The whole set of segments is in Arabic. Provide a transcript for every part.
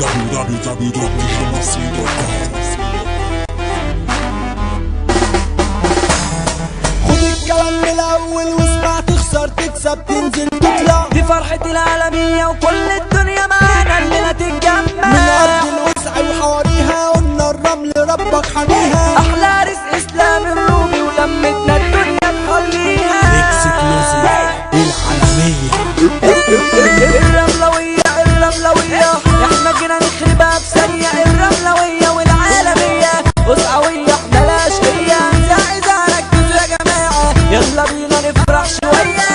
خد الكلام من الاول واسمع، تخسر تكسب تنزل تطلع، دي فرحة العالمية وكل الدنيا معانا اللي تتجمع. من ارض الوسع وحواريها قلنا الرمل ربك حميها، احلى رزق اسلام الروبي ولمتنا الدنيا تخليها. العالمية الرملوية احنا جينا نخربها في ثانية. الرملوية والعالمية وسعوية احنا لا شقية. إذا ركزوا يا جماعة يلا بينا نفرح شوية.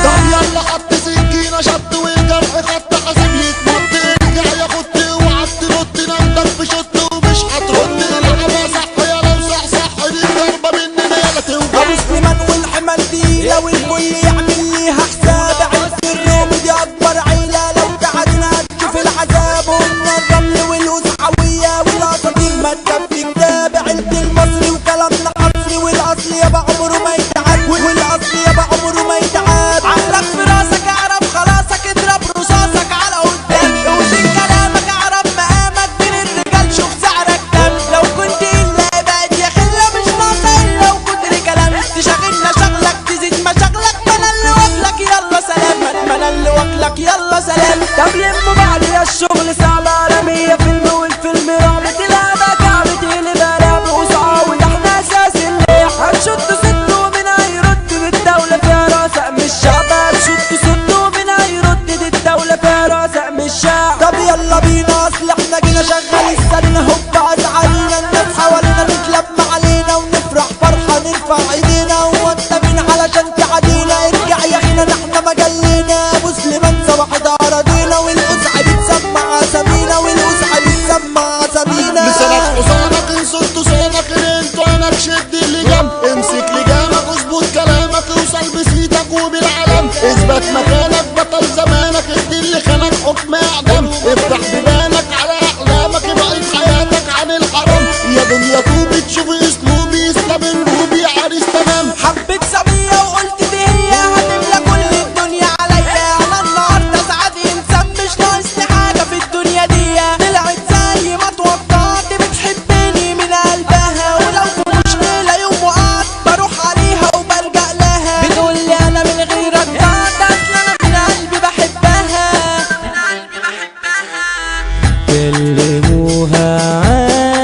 طب يلا حط سكينة شط والجرح خط حاسب يتمط. ارجع يا خط اوعى تنط، نمتك في شط ومش هترد. العبها صح يا لو صح دي ضربة مننا يلا توجع. ابو سليمان والحمال دي لو الكل يعمل ليها حساب. عيلة الروم دي اكبر عيلة، لو قعدنا هتشوف العذاب. قلنا الرمل والوسعوية والاساطير مادة في كتاب. عيلة المصري وكلامنا حصري، والاصل يابا عمره ما يتعاد، والاصل يابا عمره ما يتعاد. عقلك في راسك اعرف خلاصك، اضرب رصاصك على قدام. اوزن كلامك اعرف مقامك، بين الرجال شوف سعرك كام. لو كنت الا ابعد يا خله، مش ناقصه الا وكتر كلام. تشغلنا شغلك تزيد مشاغلك، ما انا اللي واكلك يلا سلام. ما انا اللي واكلك يلا سلام. طب لموا بعد يا الشغل صعب عالمية. فيلم والفيلم رعب تلعبها كعب تقلبها لعب وصعاوي. احنا اساس الليح هنشط صد ومن هيرد. بالدولة فيها راسق مش شعب. هنشط صد ومن هيرد. دي الدولة فيها راسق مش شعب. طب يلا بينا اصل احنا جينا شغال السرنا. هوب ازعلينا الناس حوالينا تتلم علينا، ونفرح فرحة نرفع ايدينا. هو انت مين علشان تعدينا؟ ارجع يا اخينا احنا مجلينا. ابو سليمان صباح اراضينا، والقزعة بتسمع اسامينا، والقزعة بتسمع اسامينا. لسانك حصانك انصت صانك انت عينك شد اللجام. امسك لجامك اظبط كلامك، اوصل بسيتك وبالعلم. اثبت مكانك بطل زمانك، ادي اللي خانك حكم اعدام. افتح بيبانك على احلامك، ابعد حياتك عن الحرام. يا دنيا طوبي تشوفي اسلوبي، اسلام الروبي عريس تمام. حبيت سمية وقلت دي هي هتملى كل الدنيا عليا. انا النهارده سعاد انسان مش ناقصني حاجه في الدنيا دي. طلعت زي ما توقعت بتحبني من قلبها، ولو في مشكله يوم وقعت بروح عليها وبلجأ لها. بتقولي انا من غيرك ضاعت، اصل انا من قلبي بحبها. كلموها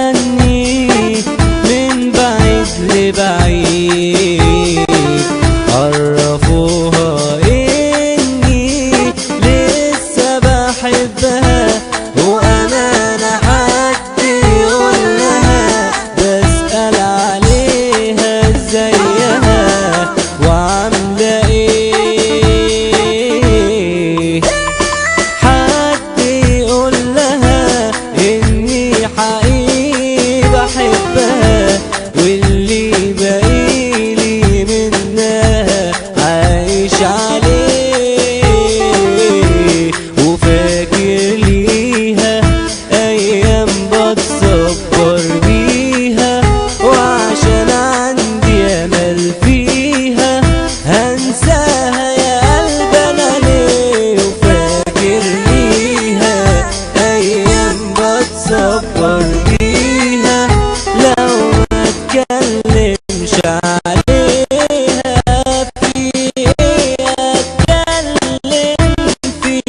عني من بعيد لبعيد، عرفوها اني لسه بحبها. وانا حد يقولها بسأل عليها ازيها وعاملة ايه. حد يقول لها اني حقيقي بحبها، واللي باقيلي منها عايش عليه. وفاكر ليها ايام بتصبر بيها، وعشان عندي امل فيها هنساها يا قلب انا ليه. وفاكر ليها ايام بتصبر بيها، لو ما اتكلمش عليها في ايه اتكلم فيه.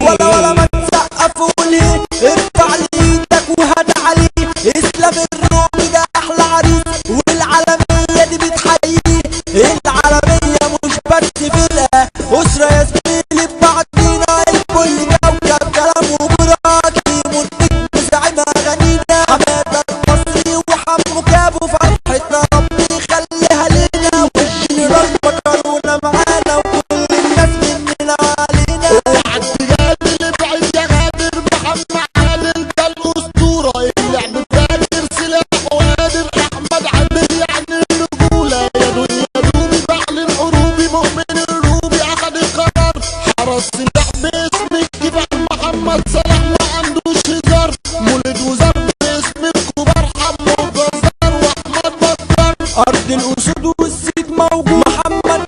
ولا ما تسقف وليه، ارفع لي ايدك وهات عليه. اسلام الرومي ده احلى عريس، والعالمية دي بتحييه. العالمية مش بس فرقة، اسرة يا زميلي ببعضينا. الكل كوكب كلام وبراكي، والنجم زعيم اغانينا. حمادة المصري وحمو كابو، فرحتنا ربي يخليها لينا. والجنرال مكرونا معانا، وكل الناس مننا علينا. العديان اللي بعيد يا غادر محمد عادل ده الاسطوره. اللعب فاكر سلاح وقادر احمد عادل يعني الرجوله. يا دنيا دوبي بعلن عروبي، مؤمن الروبي اخد القرار. حرس سلاح باسم الكبار محمد صلاح ما عندوش هزار. مولد وزار باسم الكبار حمو الجزار واحمد بطار. ارض الاسود والسيد موجود، محمد